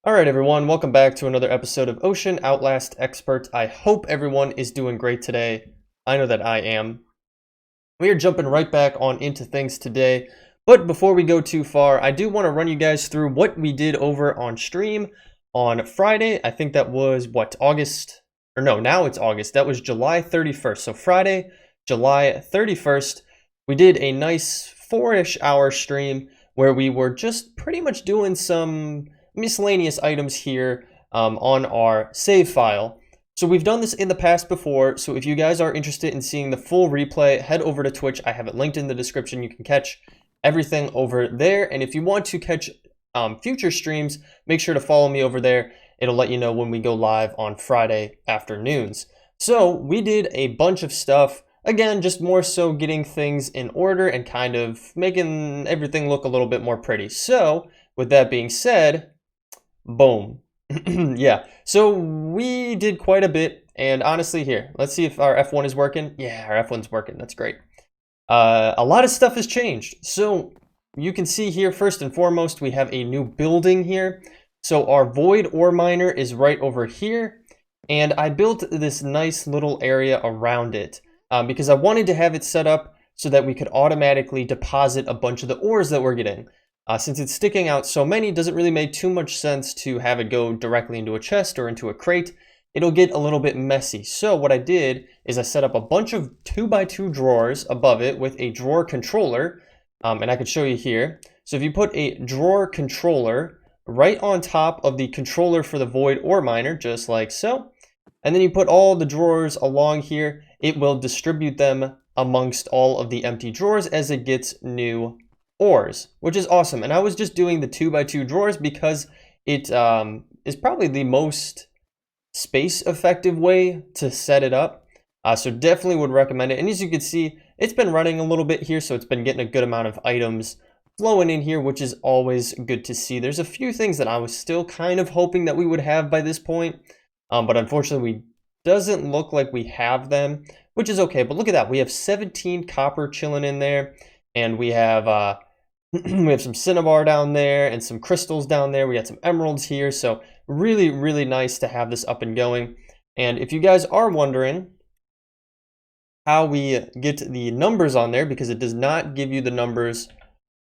Alright everyone, welcome back to another episode of Ocean Outlast Expert. I hope everyone is doing great today. I know that I am. We are jumping right back on into things today, but before we go too far, I do want to run you guys through what we did over on stream on Friday. I think that was, August? Or no, now it's August. That was July 31st. So Friday, July 31st, we did a nice 4-ish hour stream where we were just pretty much doing some miscellaneous items here on our save file. So we've done this in the past before, so if you guys are interested in seeing the full replay, head over to Twitch. I have it linked in the description. You can catch everything over there, and if you want to catch future streams, make sure to follow me over there. It'll let you know when we go live on Friday afternoons. So we did a bunch of stuff. Again, just more so getting things in order and kind of making everything look a little bit more pretty. So with that being said, boom. Yeah, so we did quite a bit, and honestly here, let's see if our F1 is working. Yeah, our F1's working, that's great. A lot of stuff has changed. So you can see here, first and foremost, we have a new building here. So our void ore miner is right over here, and I built this nice little area around it because I wanted to have it set up so that we could automatically deposit a bunch of the ores that we're getting. Since it's sticking out so many, it doesn't really make too much sense to have it go directly into a chest or into a crate. It'll get a little bit messy. So what I did is I set up a bunch of 2x2 drawers above it with a drawer controller, and I could show you here. So if you put a drawer controller right on top of the controller for the void ore miner, just like so, and then you put all the drawers along here, it will distribute them amongst all of the empty drawers as it gets new ores, which is awesome. And I was just doing the 2x2 drawers because it is probably the most space effective way to set it up. So definitely would recommend it. And as you can see, it's been running a little bit here, so it's been getting a good amount of items flowing in here, which is always good to see. There's a few things that I was still kind of hoping that we would have by this point, but unfortunately we doesn't look like we have them, which is okay. But look at that, we have 17 copper chilling in there, and we have we have some cinnabar down there and some crystals down there. We had some emeralds here, so really, really nice to have this up and going. And if you guys are wondering how we get the numbers on there, because it does not give you the numbers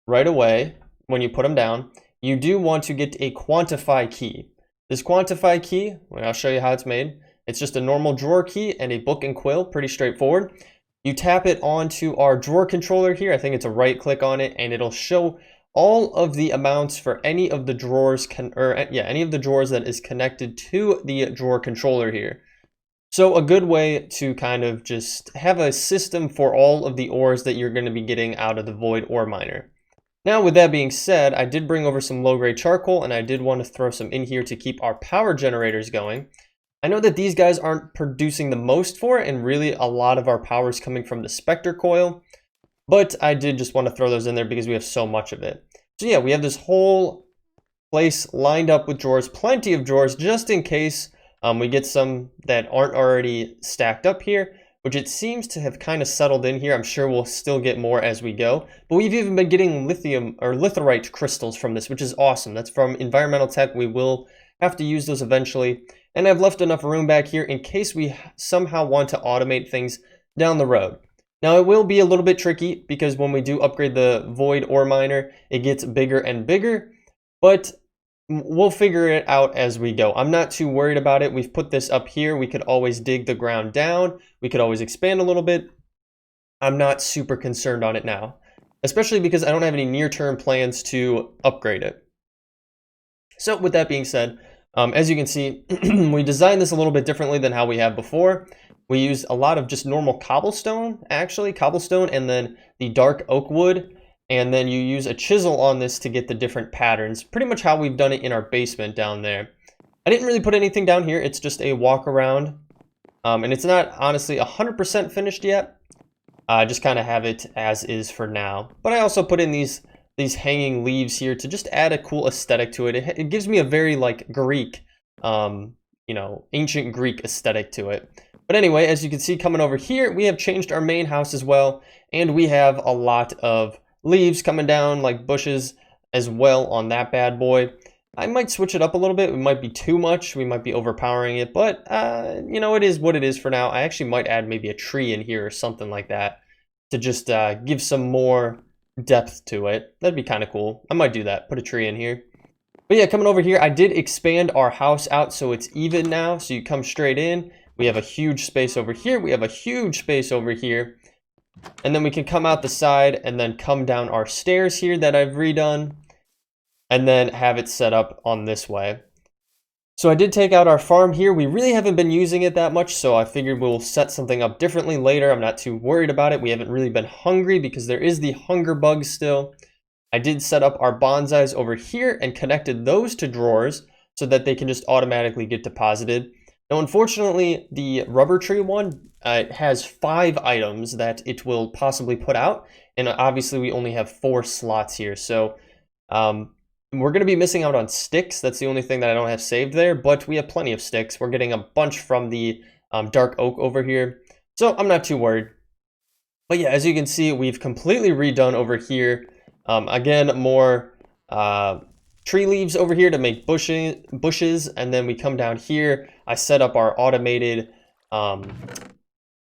right away when you put them down, you do want to get a quantify key. This quantify key, I'll show you how it's made. It's just a normal drawer key and a book and quill, pretty straightforward. You tap it onto our drawer controller here. I think it's a right click on it, and it'll show all of the amounts for any of the drawers any of the drawers that is connected to the drawer controller here. So a good way to kind of just have a system for all of the ores that you're going to be getting out of the void ore miner. Now with that being said, I did bring over some low grade charcoal, and I did want to throw some in here to keep our power generators going. I know that these guys aren't producing the most for it, and really a lot of our power is coming from the Spectre coil, but I did just want to throw those in there because we have so much of it. So yeah, we have this whole place lined up with drawers, plenty of drawers, just in case we get some that aren't already stacked up here, which it seems to have kind of settled in here. I'm sure we'll still get more as we go, but we've even been getting lithium or litherite crystals from this, which is awesome. That's from environmental tech. We will have to use those eventually. And I've left enough room back here in case we somehow want to automate things down the road. Now it will be a little bit tricky because when we do upgrade the void ore miner, it gets bigger and bigger, but we'll figure it out as we go. I'm not too worried about it. We've put this up here. We could always dig the ground down. We could always expand a little bit. I'm not super concerned on it now, especially because I don't have any near-term plans to upgrade it. So with that being said, as you can see, we designed this a little bit differently than how we have before. We used a lot of just normal cobblestone, and then the dark oak wood, and then you use a chisel on this to get the different patterns, pretty much how we've done it in our basement down there. I didn't really put anything down here. It's just a walk around, and it's not honestly 100% finished yet. I just kind of have it as is for now, but I also put in these hanging leaves here to just add a cool aesthetic to it. It gives me a very like Greek, ancient Greek aesthetic to it. But anyway, as you can see coming over here, we have changed our main house as well, and we have a lot of leaves coming down like bushes as well on that bad boy. I might switch it up a little bit. It might be too much. We might be overpowering it, but you know, it is what it is for now. I actually might add maybe a tree in here or something like that to just give some more depth to it. That'd be kind of cool. I might do that. Put a tree in here. But yeah, coming over here, I did expand our house out so it's even now. So you come straight in. We have a huge space over here. We have a huge space over here. And then we can come out the side and then come down our stairs here that I've redone. And then have it set up on this way. So I did take out our farm here. We really haven't been using it that much, so I figured we'll set something up differently later. I'm not too worried about it. We haven't really been hungry because there is the hunger bug still. I did set up our bonsais over here and connected those to drawers so that they can just automatically get deposited. Now, unfortunately, the rubber tree one has 5 items that it will possibly put out, and obviously we only have 4 slots here, so we're going to be missing out on sticks. That's the only thing that I don't have saved there, but we have plenty of sticks. We're getting a bunch from the dark oak over here, so I'm not too worried. But yeah, as you can see, we've completely redone over here. Again, more tree leaves over here to make bushes, and then we come down here. I set up our automated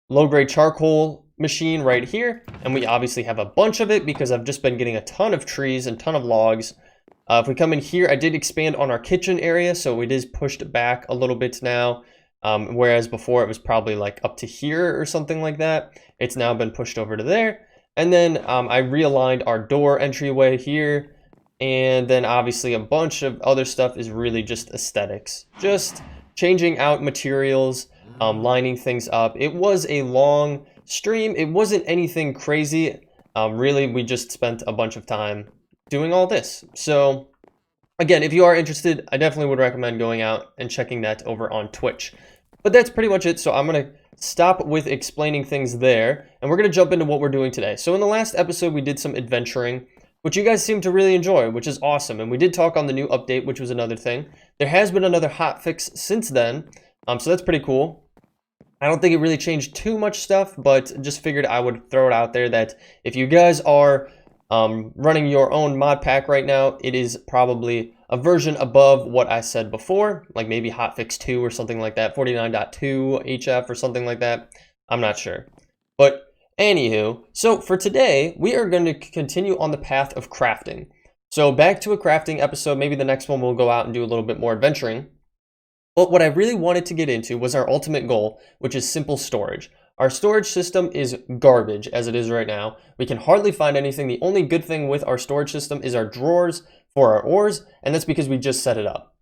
low-grade charcoal machine right here, and we obviously have a bunch of it because I've just been getting a ton of trees and ton of logs. If we come in here, I did expand on our kitchen area, so it is pushed back a little bit now, whereas before it was probably like up to here or something like that. It's now been pushed over to there. And then I realigned our door entryway here, and then obviously a bunch of other stuff is really just aesthetics. Just changing out materials, lining things up. It was a long stream. It wasn't anything crazy. Really, we just spent a bunch of time doing all this. So again, if you are interested, I definitely would recommend going out and checking that over on Twitch. But that's pretty much it. So I'm going to stop with explaining things there, and we're going to jump into what we're doing today. So in the last episode, we did some adventuring, which you guys seem to really enjoy, which is awesome. And we did talk on the new update, which was another thing. There has been another hotfix since then, so that's pretty cool. I don't think it really changed too much stuff, but just figured I would throw it out there that if you guys are running your own mod pack right now, it is probably a version above what I said before, like maybe hotfix 2 or something like that, 49.2 HF or something like that. I'm not sure. But anywho, so for today, we are going to continue on the path of crafting. So back to a crafting episode. Maybe the next one we'll go out and do a little bit more adventuring. But what I really wanted to get into was our ultimate goal, which is simple storage. Our storage system is garbage as it is right now. We can hardly find anything. The only good thing with our storage system is our drawers for our ores, and that's because we just set it up.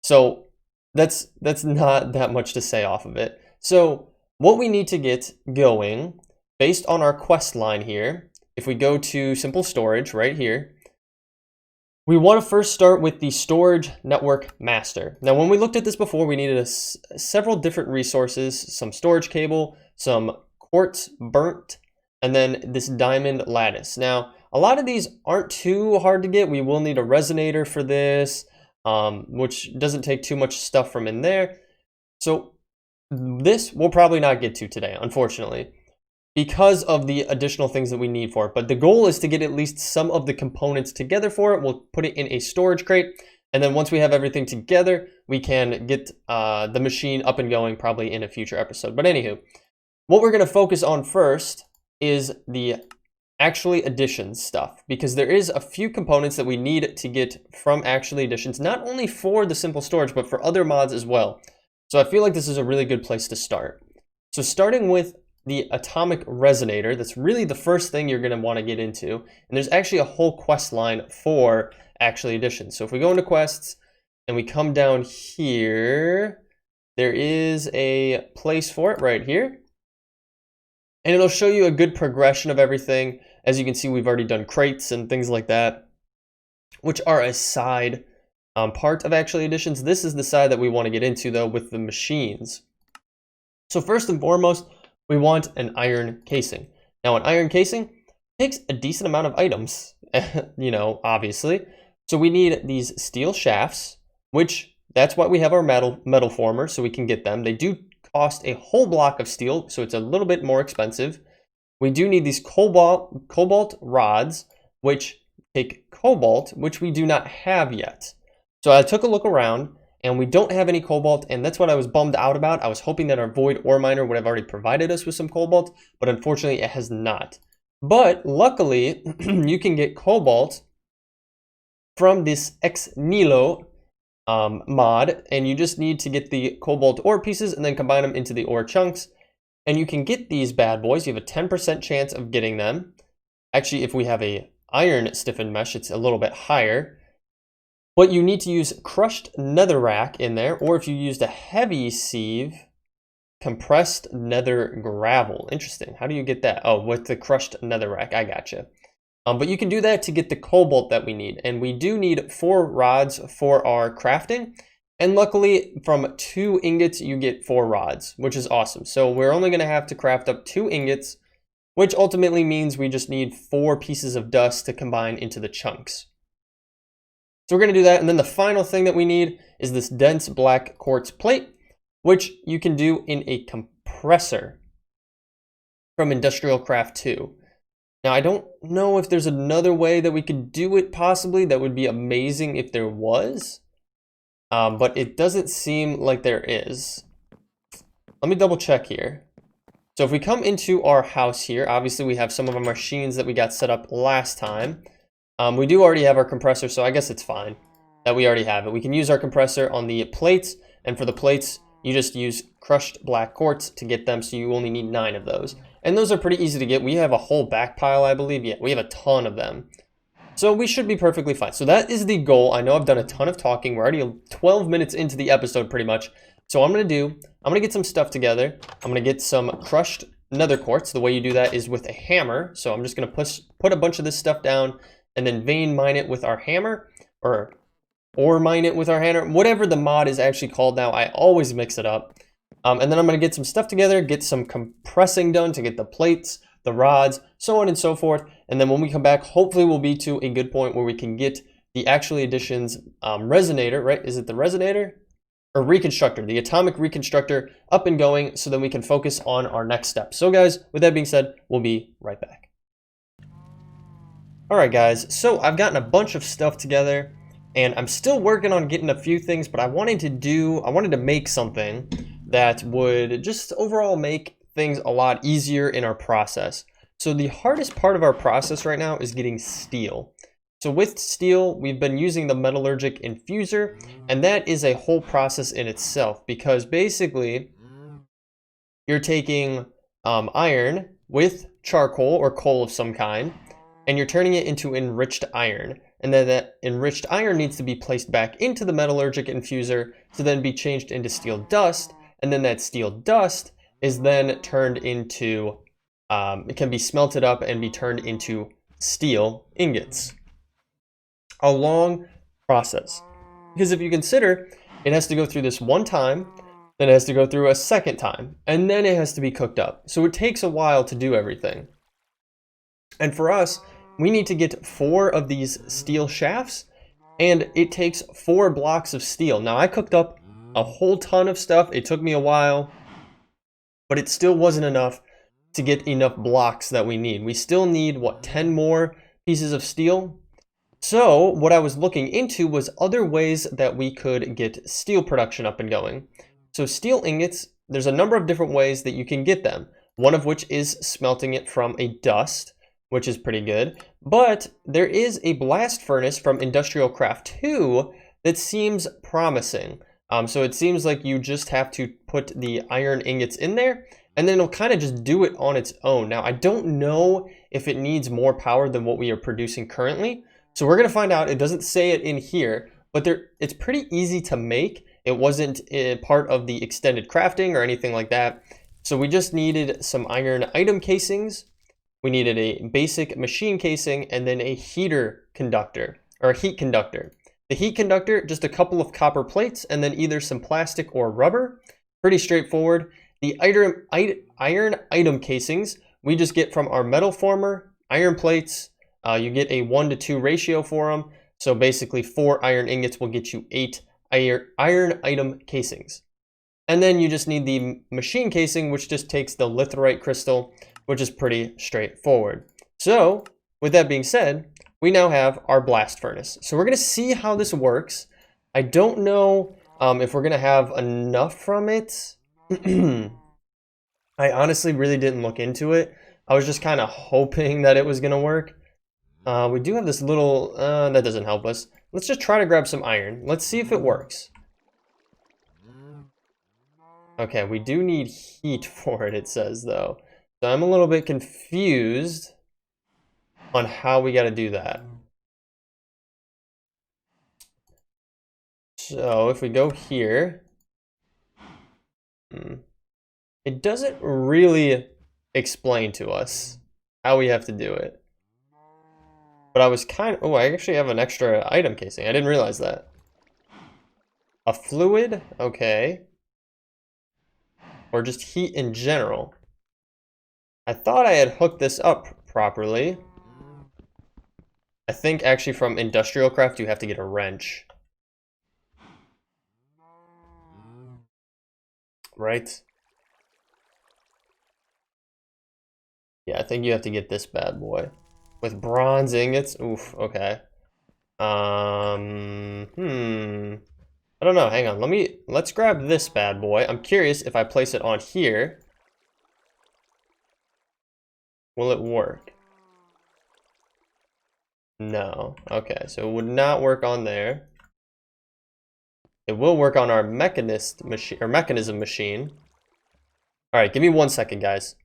So that's not that much to say off of it. So what we need to get going based on our quest line here, if we go to simple storage right here, we want to first start with the storage network master. Now, when we looked at this before, we needed several different resources, some storage cable, some quartz burnt, and then this diamond lattice. Now, a lot of these aren't too hard to get. We will need a resonator for this, which doesn't take too much stuff from in there. So this we'll probably not get to today, unfortunately, because of the additional things that we need for it. But the goal is to get at least some of the components together for it. We'll put it in a storage crate, and then once we have everything together, we can get the machine up and going probably in a future episode. But anywho, what we're going to focus on first is the actually additions stuff, because there is a few components that we need to get from actually additions, not only for the simple storage, but for other mods as well. So I feel like this is a really good place to start. So starting with the atomic resonator, that's really the first thing you're going to want to get into. And there's actually a whole quest line for actually additions. So if we go into quests and we come down here, there is a place for it right here. And it'll show you a good progression of everything. As you can see, we've already done crates and things like that, which are a side part of actually additions. This is the side that we want to get into though with the machines. So first and foremost, we want an iron casing. Now, an iron casing takes a decent amount of items, you know, obviously. So we need these steel shafts, which that's why we have our metal former, so we can get them. They do cost a whole block of steel, so it's a little bit more expensive. We do need these cobalt rods, which take cobalt, which we do not have yet. So I took a look around, and we don't have any cobalt, and that's what I was bummed out about. I was hoping that our void ore miner would have already provided us with some cobalt, but unfortunately it has not. But luckily, you can get cobalt from this Ex Nihilo mod, and you just need to get the cobalt ore pieces and then combine them into the ore chunks. And you can get these bad boys. You have a 10% chance of getting them. Actually, if we have a iron stiffened mesh, it's a little bit higher. But you need to use crushed netherrack in there, or if you used a heavy sieve, compressed nether gravel. Interesting. How do you get that? Oh, with the crushed netherrack. I gotcha. But you can do that to get the cobalt that we need. And we do need 4 rods for our crafting. And luckily, from 2 ingots, you get 4 rods, which is awesome. So we're only going to have to craft up 2 ingots, which ultimately means we just need 4 pieces of dust to combine into the chunks. So we're going to do that. And then the final thing that we need is this dense black quartz plate, which you can do in a compressor from Industrial Craft 2. Now, I don't know if there's another way that we could do it possibly. That would be amazing if there was. But it doesn't seem like there is. Let me double check here. So if we come into our house here, obviously we have some of our machines that we got set up last time. We do already have our compressor, so I guess it's fine that we already have it. We can use our compressor on the plates, and for the plates, you just use crushed black quartz to get them, so you only need 9 of those. And those are pretty easy to get. We have a whole back pile, I believe. Yeah, we have a ton of them. So we should be perfectly fine. So that is the goal. I know I've done a ton of talking. We're already 12 minutes into the episode pretty much. So what I'm going to do, I'm going to get some stuff together. I'm going to get some crushed nether quartz. The way you do that is with a hammer. So I'm just going to put a bunch of this stuff down and then vein mine it with our hammer, or mine it with our hammer, whatever the mod is actually called now. I always mix it up. And then I'm going to get some stuff together, get some compressing done to get the plates, the rods, so on and so forth. And then when we come back, hopefully we'll be to a good point where we can get the Actually Editions resonator, right? Is it the resonator? Or Reconstructor, the atomic Reconstructor up and going, so then we can focus on our next step. So guys, with that being said, we'll be right back. All right guys, so I've gotten a bunch of stuff together, and I'm still working on getting a few things, but I wanted to make something that would just overall make things a lot easier in our process. So the hardest part of our process right now is getting steel. So with steel, we've been using the metallurgic infuser, and that is a whole process in itself, because basically you're taking iron with charcoal or coal of some kind, and you're turning it into enriched iron. And then that enriched iron needs to be placed back into the metallurgic infuser to then be changed into steel dust. And then that steel dust is then turned into, it can be smelted up and be turned into steel ingots. A long process. Because if you consider, it has to go through this one time, then it has to go through a second time, and then it has to be cooked up. So it takes a while to do everything. And for us, we need to get 4 of these steel shafts, and it takes 4 blocks of steel. Now, I cooked up a whole ton of stuff. It took me a while, but it still wasn't enough to get enough blocks that we need. We still need, what, 10 more pieces of steel? So what I was looking into was other ways that we could get steel production up and going. So steel ingots, there's a number of different ways that you can get them. One of which is smelting it from a dust, which is pretty good. But there is a blast furnace from Industrial Craft 2 that seems promising. So it seems like you just have to put the iron ingots in there, and then it'll kind of just do it on its own. Now, I don't know if it needs more power than what we are producing currently. So we're going to find out. It doesn't say it in here, but it's pretty easy to make. It wasn't part of the extended crafting or anything like that. So we just needed some iron item casings. We needed a basic machine casing and then a heater conductor, or a heat conductor. The heat conductor, just a couple of copper plates and then either some plastic or rubber. Pretty straightforward. The iron item casings, we just get from our metal former, iron plates. You get a 1-to-2 ratio for them. So basically 4 iron ingots will get you 8 iron item casings. And then you just need the machine casing, which just takes the litherite crystal, which is pretty straightforward. So with that being said, we now have our blast furnace. So we're going to see how this works. I don't know if we're gonna have enough from it. I honestly really didn't look into it. I was just kind of hoping that it was gonna work. We do have this little, that doesn't help us. Let's just try to grab some iron. Let's see if it works. Okay, we do need heat for it, it says though. So I'm a little bit confused on how we gotta do that. So if we go here, it doesn't really explain to us how we have to do it. But I was kind of, oh, I actually have an extra item casing. I didn't realize that. A fluid, okay. Or just heat in general. I thought I had hooked this up properly. I think actually from industrial craft you have to get a wrench. Right? Yeah, I think you have to get this bad boy. With bronze ingots? Oof, okay. I don't know, hang on. Let's grab this bad boy. I'm curious if I place it on here. Will it work? No. Okay, so it would not work on there. It will work on our mechanism machine. Alright, give me 1 second, guys.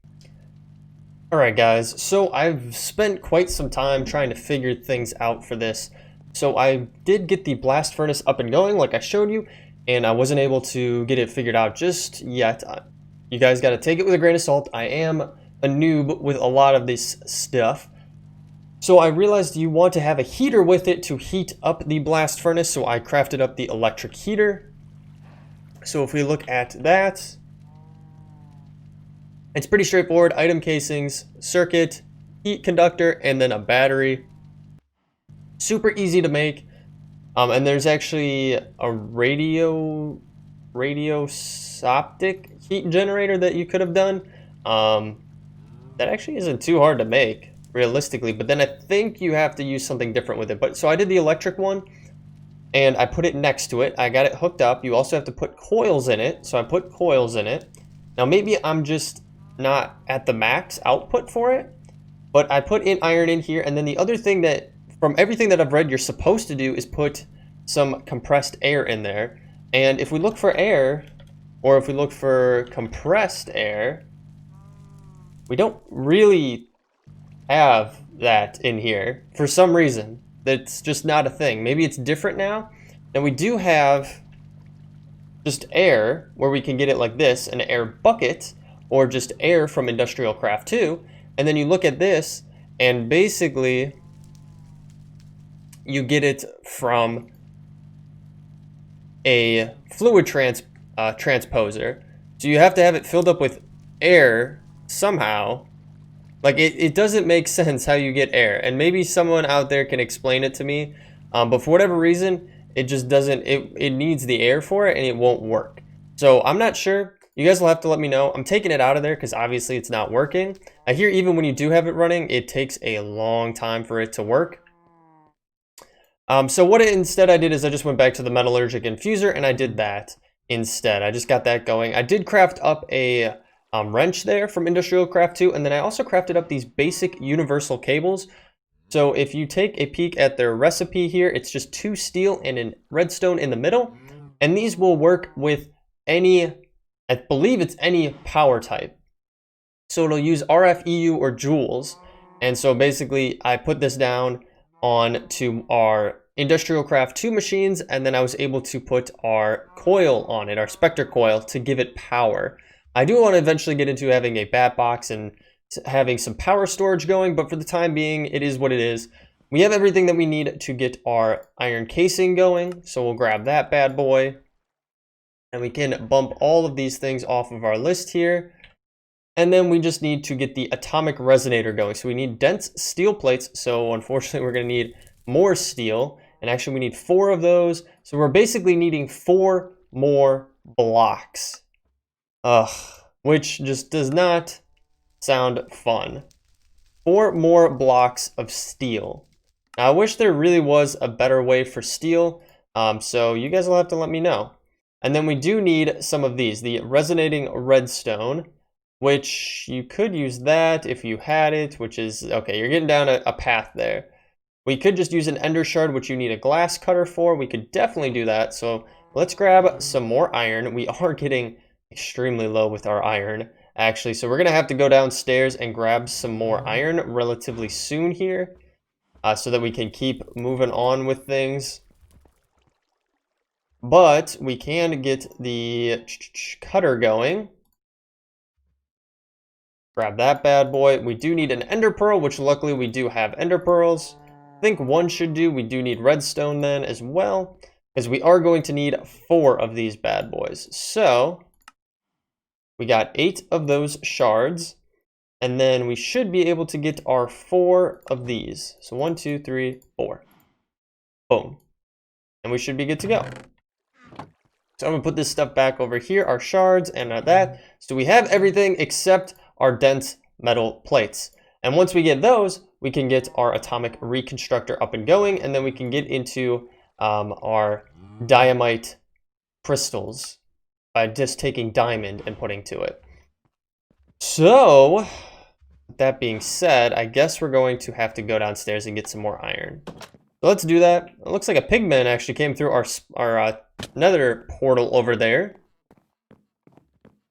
Alright guys, so I've spent quite some time trying to figure things out for this. So I did get the blast furnace up and going like I showed you, and I wasn't able to get it figured out just yet. You guys got to take it with a grain of salt. I am a noob with a lot of this stuff. So I realized you want to have a heater with it to heat up the blast furnace, so I crafted up the electric heater. So if we look at that, it's pretty straightforward. Item casings, circuit, heat conductor, and then a battery. Super easy to make. And there's actually a radiosoptic heat generator that you could have done. That actually isn't too hard to make, realistically, but then I think you have to use something different with it. But so I did the electric one, and I put it next to it. I got it hooked up. You also have to put coils in it, so I put coils in it. Now maybe I'm just not at the max output for it, but I put in iron in here, and then the other thing that, from everything that I've read, you're supposed to do is put some compressed air in there. And if we look for air, or if we look for compressed air, we don't really have that in here for some reason. That's just not a thing. Maybe it's different now. And we do have just air where we can get it like this, an air bucket, or just air from Industrial Craft 2. And then you look at this, and basically you get it from a fluid transposer. So you have to have it filled up with air somehow. Like, it doesn't make sense how you get air, and maybe someone out there can explain it to me, but for whatever reason, it just doesn't, it needs the air for it, and it won't work. So I'm not sure. You guys will have to let me know. I'm taking it out of there because obviously it's not working. I hear even when you do have it running, it takes a long time for it to work. So what instead I did is I just went back to the metallurgic infuser, and I did that instead. I just got that going. I did craft up a wrench there from Industrial Craft 2, and then I also crafted up these basic universal cables. So if you take a peek at their recipe here, it's just 2 steel and a redstone in the middle, and these will work with any, I believe it's any power type. So it'll use RF, EU, or joules. And so basically I put this down on to our Industrial Craft 2 machines, and then I was able to put our coil on it, our Spectre coil, to give it power. I do want to eventually get into having a bat box and having some power storage going, but for the time being, it is what it is. We have everything that we need to get our iron casing going, so we'll grab that bad boy. And we can bump all of these things off of our list here. And then we just need to get the atomic resonator going. So we need dense steel plates, so unfortunately we're going to need more steel. And actually we need 4 of those. So we're basically needing 4 more blocks. Which just does not sound fun. 4 more blocks of steel. Now, I wish there really was a better way for steel, So you guys will have to let me know. And then we do need some of these, the resonating redstone, which you could use that if you had it, which is, okay, you're getting down a path there. We could just use an ender shard, which you need a glass cutter for. We could definitely do that. So let's grab some more iron. We are getting extremely low with our iron, actually. So we're going to have to go downstairs and grab some more iron relatively soon here, so that we can keep moving on with things. But we can get the cutter going. Grab that bad boy. We do need an ender pearl, which luckily we do have ender pearls. I think one should do. We do need redstone then as well, because we are going to need 4 of these bad boys. So we got 8 of those shards, and then we should be able to get our 4 of these. So 1, 2, 3, 4. Boom. And we should be good to go. So I'm gonna put this stuff back over here, our shards and that. So we have everything except our dense metal plates. And once we get those, we can get our atomic reconstructor up and going, and then we can get into our diamite crystals by just taking diamond and putting to it. So, that being said, I guess we're going to have to go downstairs and get some more iron. So let's do that. It looks like a pigman actually came through our nether portal over there.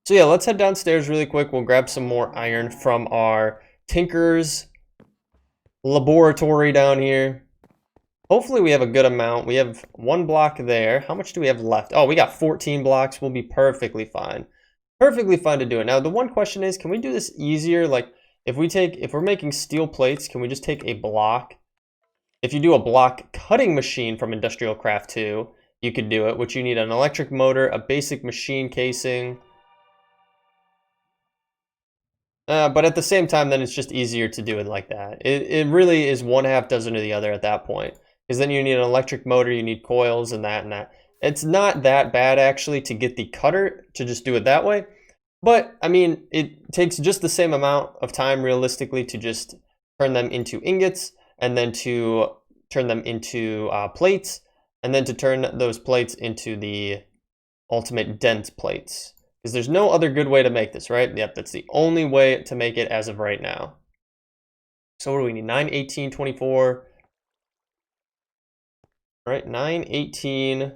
So yeah, let's head downstairs really quick. We'll grab some more iron from our Tinker's laboratory down here. Hopefully we have a good amount. We have 1 block there. How much do we have left? Oh, we got 14 blocks. We'll be perfectly fine. Perfectly fine to do it. Now, the one question is, can we do this easier? Like, if we're making steel plates, can we just take a block? If you do a block cutting machine from Industrial Craft 2, you could do it, which you need an electric motor, a basic machine casing. But at the same time, then it's just easier to do it like that. It really is 1/2 dozen of the other at that point. Because then you need an electric motor, you need coils and that and that. It's not that bad actually to get the cutter to just do it that way. But, I mean, it takes just the same amount of time realistically to just turn them into ingots, and then to turn them into plates, and then to turn those plates into the ultimate dent plates. Because there's no other good way to make this, right? Yep, that's the only way to make it as of right now. So what do we need? 9, 18, 24. Right, 9, 18,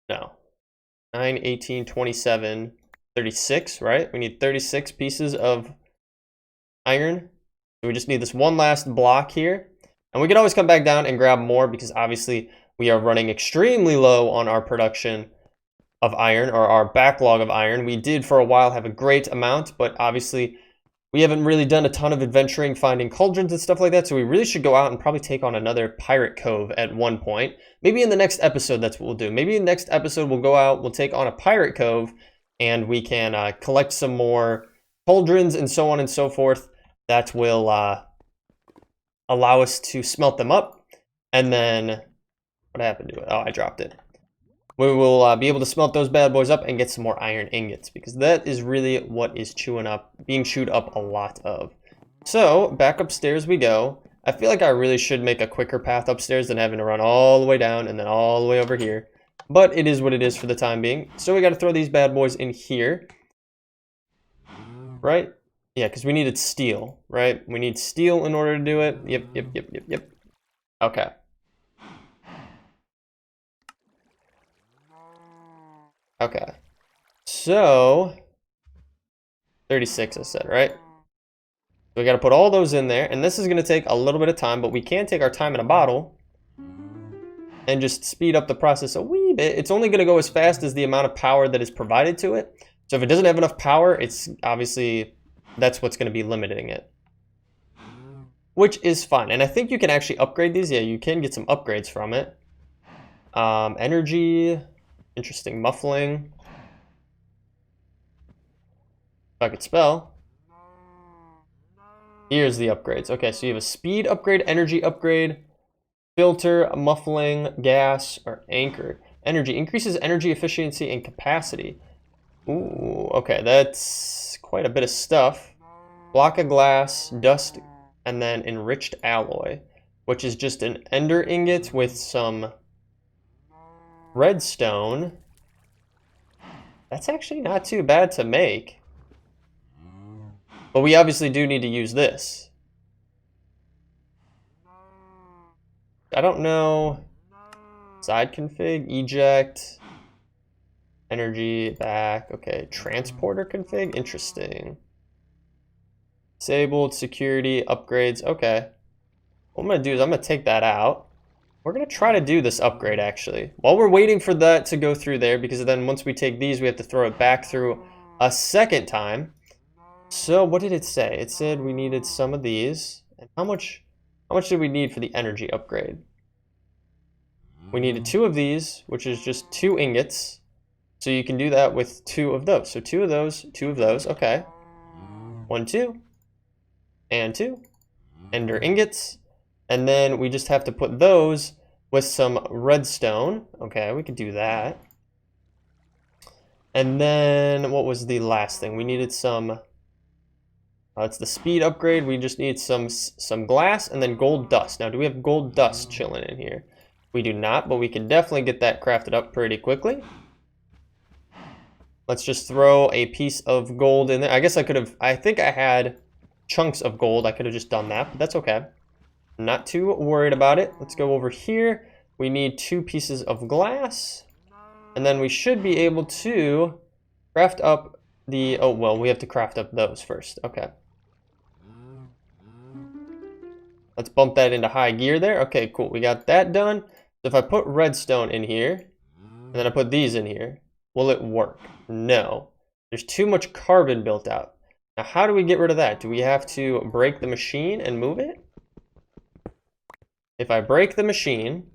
no. 9, 18, 27, 36, right? We need 36 pieces of iron. So we just need this one last block here. And we can always come back down and grab more, because obviously we are running extremely low on our production of iron, or our backlog of iron. We did for a while have a great amount, but obviously we haven't really done a ton of adventuring, finding cauldrons and stuff like that, so we really should go out and probably take on another pirate cove at one point. Maybe in the next episode, that's what we'll do. Maybe in the next episode, we'll go out, we'll take on a pirate cove, and we can collect some more cauldrons and so on and so forth. That will allow us to smelt them up. And then, what happened to it? Oh, I dropped it. We will be able to smelt those bad boys up and get some more iron ingots, because that is really what is being chewed up a lot of. So, back upstairs we go. I feel like I really should make a quicker path upstairs than having to run all the way down and then all the way over here. But it is what it is for the time being. So we got to throw these bad boys in here. Right? Yeah, because we needed steel, right? We need steel in order to do it. Yep. Okay. Okay, so 36 I said, right? So we got to put all those in there, and this is going to take a little bit of time, but we can take our time in a bottle and just speed up the process a wee bit. It's only going to go as fast as the amount of power that is provided to it. So if it doesn't have enough power, it's obviously, that's what's going to be limiting it, which is fine. And I think you can actually upgrade these. Yeah, you can get some upgrades from it. Energy. Interesting. Muffling. Bucket spell. Here's the upgrades. Okay, so you have a speed upgrade, energy upgrade, filter, muffling, gas, or anchor. Energy. Increases energy efficiency and capacity. Ooh, okay, that's quite a bit of stuff. Block of glass, dust, and then enriched alloy, which is just an ender ingot with some redstone. That's actually not too bad to make. But we obviously do need to use this. I don't know. Side config, eject, energy, back. Okay, transporter config, interesting. Disabled, security, upgrades, okay. What I'm gonna do is I'm gonna take that out. We're gonna try to do this upgrade actually. While we're waiting for that to go through there, because then once we take these, we have to throw it back through a second time. So what did it say? It said we needed some of these. And how much did we need for the energy upgrade? We needed 2 of these, which is just 2 ingots. So you can do that with 2 of those. So 2 of those, 2 of those, okay. 1, 2, and 2. Ender ingots. And then we just have to put those with some redstone. Okay, we could do that. And then what was the last thing? We needed some, it's the speed upgrade. We just need some glass and then gold dust. Now, do we have gold dust chilling in here? We do not, but we can definitely get that crafted up pretty quickly. Let's just throw a piece of gold in there. I guess I could have, I think I had chunks of gold. I could have just done that, but that's okay. Not too worried about it. Let's go over here. We need 2 pieces of glass. And then we should be able to craft up the, oh, well, we have to craft up those first. Okay. Let's bump that into high gear there. Okay, cool. We got that done. So if I put redstone in here, and then I put these in here, will it work? No. There's too much carbon built out. Now, how do we get rid of that? Do we have to break the machine and move it? If I break the machine,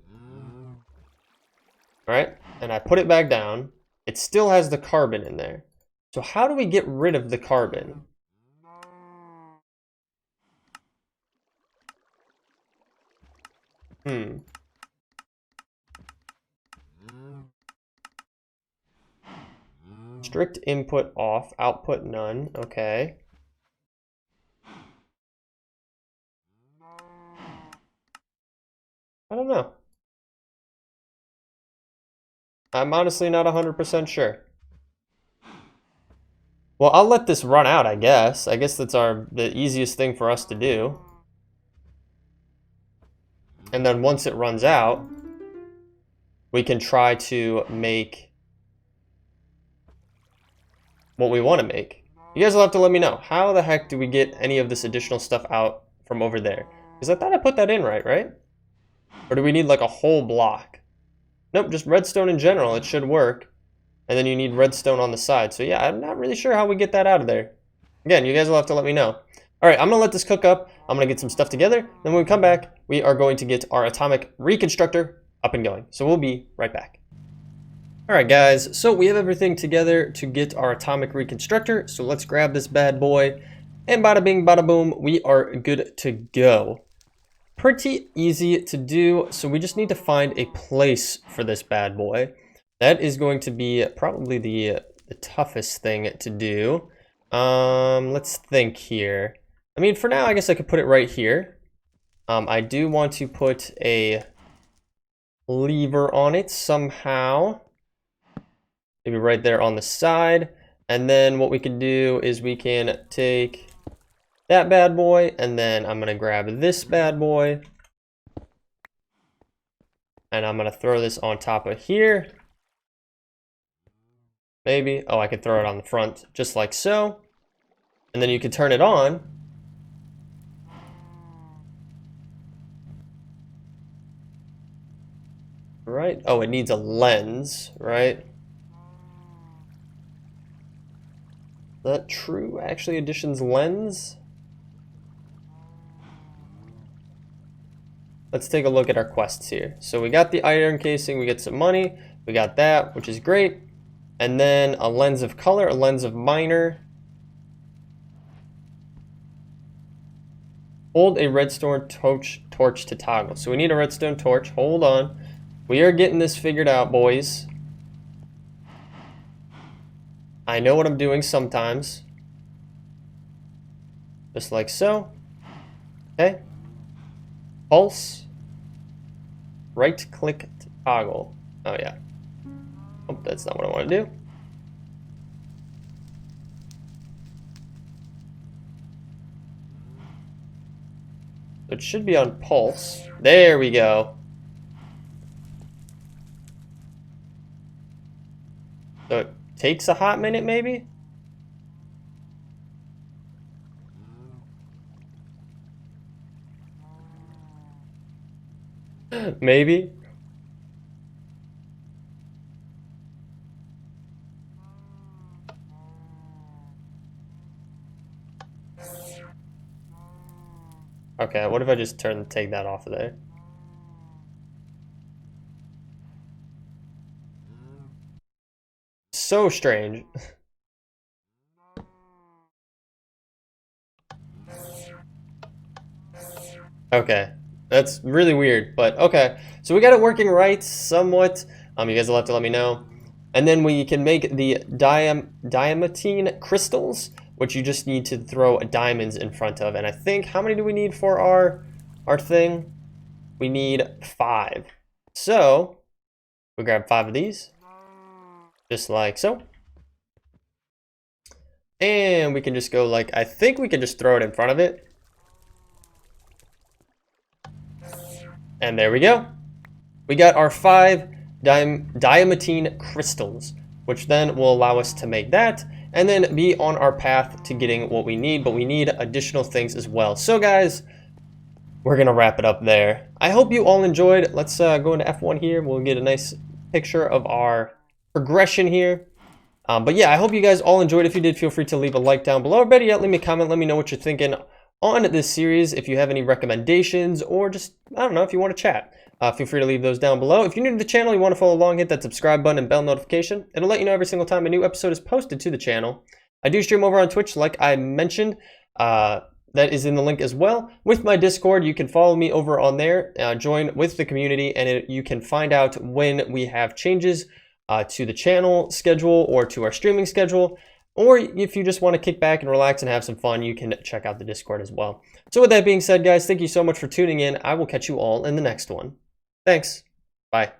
right, and I put it back down, it still has the carbon in there. So how do we get rid of the carbon? Strict input off, output none, okay. I don't know. I'm honestly not 100% sure. Well, I'll let this run out, I guess. I guess that's the easiest thing for us to do. And then once it runs out, we can try to make what we want to make. You guys will have to let me know. How the heck do we get any of this additional stuff out from over there? Because I thought I put that in right? Or do we need like a whole block? Nope, just redstone in general. It should work. And then you need redstone on the side. So yeah, I'm not really sure how we get that out of there. Again, you guys will have to let me know. All right, I'm going to let this cook up. I'm going to get some stuff together. Then when we come back, we are going to get our atomic reconstructor up and going. So we'll be right back. All right, guys. So we have everything together to get our atomic reconstructor. So let's grab this bad boy. And bada bing, bada boom, we are good to go. Pretty easy to do. So we just need to find a place for this bad boy. That is going to be probably the toughest thing to do. Let's think here. I mean, for now, I guess I could put it right here. I do want to put a lever on it somehow. Maybe right there on the side. And then what we can do is we can take that bad boy, and then I'm gonna grab this bad boy. And I'm gonna throw this on top of here. Maybe. Oh, I could throw it on the front, just like so. And then you can turn it on. Right? Oh, it needs a lens, right? Is that true? Actually, additions lens? Let's take a look at our quests here. So we got the iron casing, we get some money, we got that, which is great. And then a lens of color, a lens of minor. Hold a redstone torch to toggle. So we need a redstone torch. Hold on. We are getting this figured out, boys. I know what I'm doing sometimes. Just like so. Okay. Pulse. Right click to toggle. Oh yeah. Oh, that's not what I want to do. It should be on pulse. There we go. So it takes a hot minute, maybe? Maybe. Okay, what if I just take that off of there? So strange. Okay, that's really weird, but okay. So we got it working right, somewhat. You guys will have to let me know. And then we can make the diamantine crystals, which you just need to throw diamonds in front of. And I think, how many do we need for our thing? We need 5. So we grab 5 of these, just like so. And we can just go like, I think we can just throw it in front of it. And there we go. We got our 5 diamantine crystals, which then will allow us to make that and then be on our path to getting what we need, but we need additional things as well. So guys, we're gonna wrap it up there. I hope you all enjoyed. Let's go into F1 here. We'll get a nice picture of our progression here. But yeah, I hope you guys all enjoyed. If you did, feel free to leave a like down below, or better yet, leave me a comment. Let me know what you're thinking on this series. If you have any recommendations, or just, I don't know, if you want to chat, feel free to leave those down below. If you're new to the channel, you want to follow along, hit that subscribe button and bell notification. It'll let you know every single time a new episode is posted to the channel. I do stream over on Twitch, like I mentioned. That is in the link as well. With my Discord, you can follow me over on there, join with the community, and you can find out when we have changes to the channel schedule or to our streaming schedule. Or if you just want to kick back and relax and have some fun, you can check out the Discord as well. So with that being said, guys, thank you so much for tuning in. I will catch you all in the next one. Thanks. Bye.